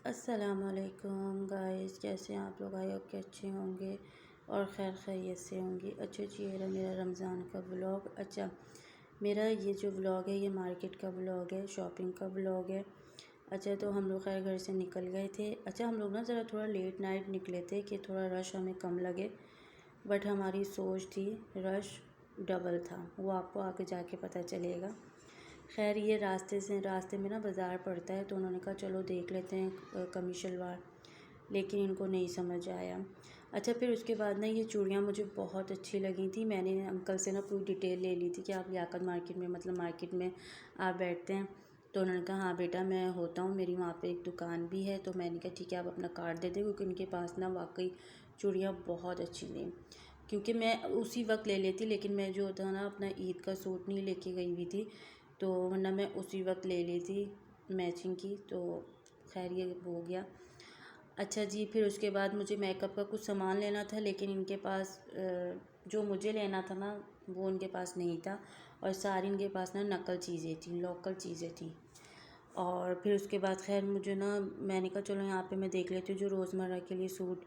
अस्सलामुअलैकुम गाइस, कैसे हैं आप लोग? आई होप के अच्छे होंगे और खैर खैरियत से होंगे। अच्छा जी, ये रहा मेरा रमज़ान का व्लॉग। अच्छा, मेरा ये जो व्लॉग है ये मार्केट का व्लॉग है, शॉपिंग का व्लॉग है। अच्छा, तो हम लोग खैर घर से निकल गए थे। अच्छा, हम लोग ना ज़रा थोड़ा लेट नाइट निकले थे कि थोड़ा रश हमें कम लगे, बट हमारी सोच थी रश डबल था। वो आपको आगे जाके पता चलेगा। खैर, ये रास्ते में ना बाज़ार पड़ता है, तो उन्होंने कहा चलो देख लेते हैं कमी शलवार, लेकिन इनको नहीं समझ आया। अच्छा, फिर उसके बाद ना ये चूड़ियाँ मुझे बहुत अच्छी लगी थी। मैंने अंकल से ना पूरी डिटेल ले ली थी कि आप लियाकत मार्केट में, मतलब मार्केट में आप बैठते हैं। तो उन्होंने कहा हाँ बेटा मैं होता हूँ, मेरी वहाँ पे एक दुकान भी है। तो मैंने कहा ठीक है, आप अपना कार्ड दे दें, क्योंकि उनके पास ना वाकई चूड़ियाँ बहुत अच्छी थी। क्योंकि मैं उसी वक्त ले लेती, लेकिन मैं जो था ना अपना ईद का सूट नहीं लेके गई हुई थी, तो वरना मैं उसी वक्त ले ली थी मैचिंग की। तो खैर ये हो गया। अच्छा जी, फिर उसके बाद मुझे मेकअप का कुछ सामान लेना था, लेकिन इनके पास जो मुझे लेना था ना वो उनके पास नहीं था, और सारी इनके पास ना नकल चीज़ें थी, लोकल चीज़ें थी। और फिर उसके बाद खैर मुझे ना, मैंने कहा चलो यहाँ पे मैं देख लेती हूँ जो रोज़मर्रा के लिए सूट।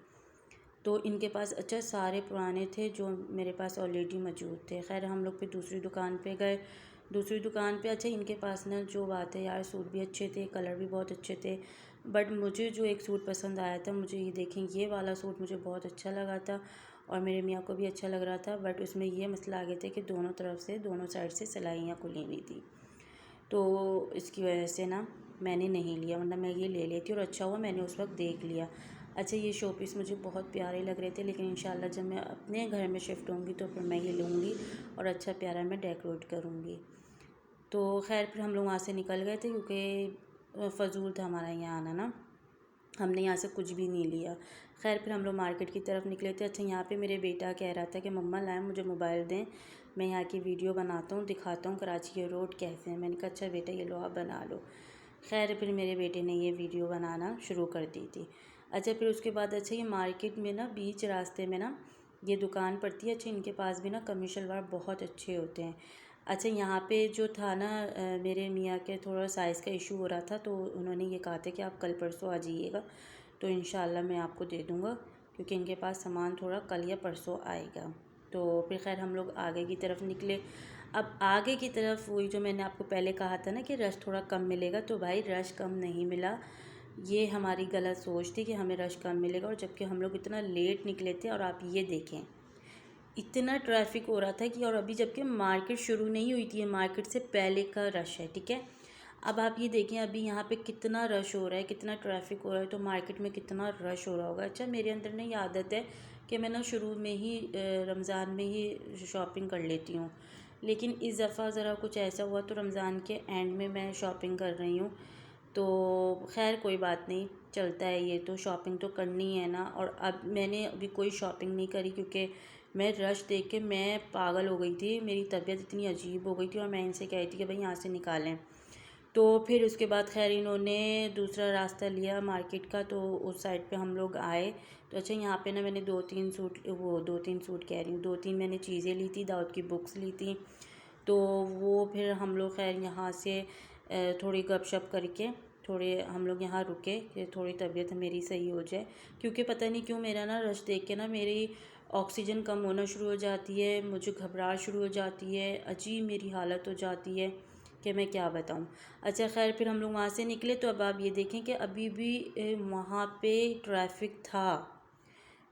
तो इनके पास अच्छा सारे पुराने थे जो मेरे पास ऑलरेडी मौजूद थे। खैर हम लोग फिर दूसरी दुकान पे गए। दूसरी दुकान पे अच्छा इनके पास ना जो बात है यार, सूट भी अच्छे थे, कलर भी बहुत अच्छे थे। बट मुझे जो एक सूट पसंद आया था, मुझे ये देखें ये वाला सूट मुझे बहुत अच्छा लगा था, और मेरे मियाँ को भी अच्छा लग रहा था। बट उसमें ये मसला आ गया था कि दोनों तरफ से, दोनों साइड से सिलाइयाँ खुली हुई थी, तो इसकी वजह से ना मैंने नहीं लिया, वरना मैं ये ले लेती और अच्छा हुआ मैंने उस वक्त देख लिया। अच्छा, ये शो पीस मुझे बहुत प्यारे लग रहे थे, लेकिन इंशाल्लाह जब मैं अपने घर में शिफ्ट होंगी तो फिर मैं ये लूँगी और अच्छा प्यारा मैं डेकोरेट करूँगी। तो खैर फिर हम लोग वहाँ से निकल गए थे, क्योंकि फ़जूल था हमारा यहाँ आना ना, हमने यहाँ से कुछ भी नहीं लिया। खैर फिर हम लोग मार्केट की तरफ निकले थे। अच्छा, यहाँ पे मेरे बेटा कह रहा था कि मम्मा लाएं मुझे मोबाइल दें, मैं यहाँ की वीडियो बनाता हूँ, दिखाता हूँ कराची के रोड कैसे हैं। मैंने कहा अच्छा बेटा ये लो आप बना लो। खैर फिर मेरे बेटे ने ये वीडियो बनाना शुरू कर दी थी। अच्छा, फिर उसके बाद अच्छा ये मार्केट में ना बीच रास्ते में ना ये दुकान पड़ती है। अच्छा, इनके पास भी ना कमी शलवार बहुत अच्छे होते हैं। अच्छा, यहाँ पे जो था ना मेरे मियाँ के थोड़ा साइज़ का इशू हो रहा था, तो उन्होंने ये कहा था कि आप कल परसों आ जाइएगा, तो इंशाल्लाह मैं आपको दे दूँगा, क्योंकि इनके पास सामान थोड़ा कल या परसों आएगा। तो फिर खैर हम लोग आगे की तरफ निकले। अब आगे की तरफ वही जो मैंने आपको पहले कहा था ना कि रश थोड़ा कम मिलेगा, तो भाई रश कम नहीं मिला। ये हमारी गलत सोच थी कि हमें रश कम मिलेगा, और जबकि हम लोग इतना लेट निकले थे। और आप ये देखें इतना ट्रैफिक हो रहा था कि, और अभी जबकि मार्केट शुरू नहीं हुई थी, मार्केट से पहले का रश है, ठीक है। अब आप ये देखें अभी यहाँ पे कितना रश हो रहा है, कितना ट्रैफिक हो रहा है, तो मार्केट में कितना रश हो रहा होगा। अच्छा, मेरे अंदर ना ये आदत है कि मैं ना शुरू में ही रमज़ान में ही शॉपिंग कर लेती हूँ, लेकिन इस दफ़ा ज़रा कुछ ऐसा हुआ तो रमज़ान के एंड में मैं शॉपिंग कर रही हूँ। तो खैर कोई बात नहीं, चलता है, ये तो शॉपिंग तो करनी है ना। और अब मैंने अभी कोई शॉपिंग नहीं करी, क्योंकि मैं रश देख के मैं पागल हो गई थी, मेरी तबीयत इतनी अजीब हो गई थी, और मैं इनसे कह रही थी कि भाई यहाँ से निकालें। तो फिर उसके बाद खैर इन्होंने दूसरा रास्ता लिया मार्केट का, तो उस साइड पे हम लोग आए। तो अच्छा, यहाँ पे ना मैंने दो तीन सूट कह रही हूँ, दो तीन मैंने चीज़ें ली थी, दाऊद की बुक्स ली थी। तो वो फिर हम लोग खैर यहाँ से थोड़ी गपशप करके थोड़े हम लोग यहाँ रुके कि थोड़ी तबीयत मेरी सही हो जाए, क्योंकि पता नहीं क्यों मेरा ना रश देख के ना मेरी ऑक्सीजन कम होना शुरू हो जाती है, मुझे घबराहट शुरू हो जाती है, अजीब मेरी हालत हो जाती है कि मैं क्या बताऊँ। अच्छा, खैर फिर हम लोग वहाँ से निकले, तो अब आप ये देखें कि अभी भी वहाँ पे ट्रैफिक था,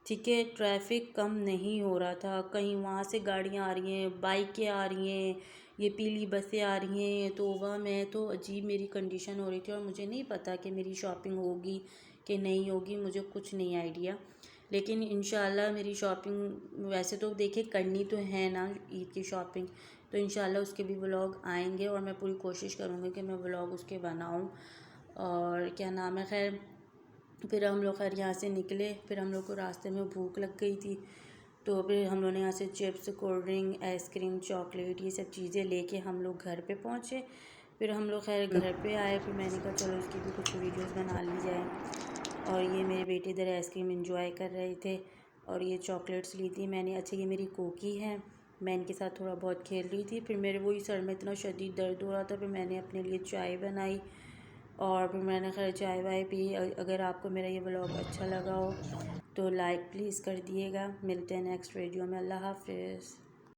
ठीक है, ट्रैफिक कम नहीं हो रहा था। कहीं वहाँ से गाड़ियाँ आ रही हैं, बाइकें आ रही हैं, ये पीली बसें आ रही हैं। तो वह मैं तो अजीब मेरी कंडीशन हो रही थी, और मुझे नहीं पता कि मेरी शॉपिंग होगी कि नहीं होगी, मुझे कुछ नहीं आइडिया। लेकिन इंशाल्लाह मेरी शॉपिंग वैसे तो देखिए करनी तो है ना ईद की शॉपिंग, तो इंशाल्लाह उसके भी व्लॉग आएंगे, और मैं पूरी कोशिश करूँगी कि मैं व्लॉग उसके बनाऊँ। और क्या नाम है, खैर फिर हम लोग खैर यहाँ से निकले। फिर हम लोग को रास्ते में भूख लग गई थी, तो फिर हम लोगों ने यहाँ से chips, cold drink, ice cream, chocolate ये सब चीज़ें लेके हम लोग घर पे पहुँचे। फिर हम लोग खैर घर पे आए, फिर मैंने कहा चलो इसकी भी कुछ वीडियोस बना ली जाए। और ये मेरे बेटे इधर आइसक्रीम एंजॉय कर रहे थे, और ये चॉकलेट्स ली थी मैंने। अच्छा, ये मेरी कोकी है, मैं इनके साथ थोड़ा बहुत खेल रही थी। फिर मेरे वही सर में इतना शदीद दर्द हो रहा था, फिर मैंने अपने लिए चाय बनाई। और फिर मैंने खैर चाय वाय पी। अगर आपको मेरा ये व्लॉग अच्छा लगा हो तो लाइक प्लीज़ कर दिएगा। मिलते हैं नेक्स्ट वीडियो में। अल्लाह हाफिज़।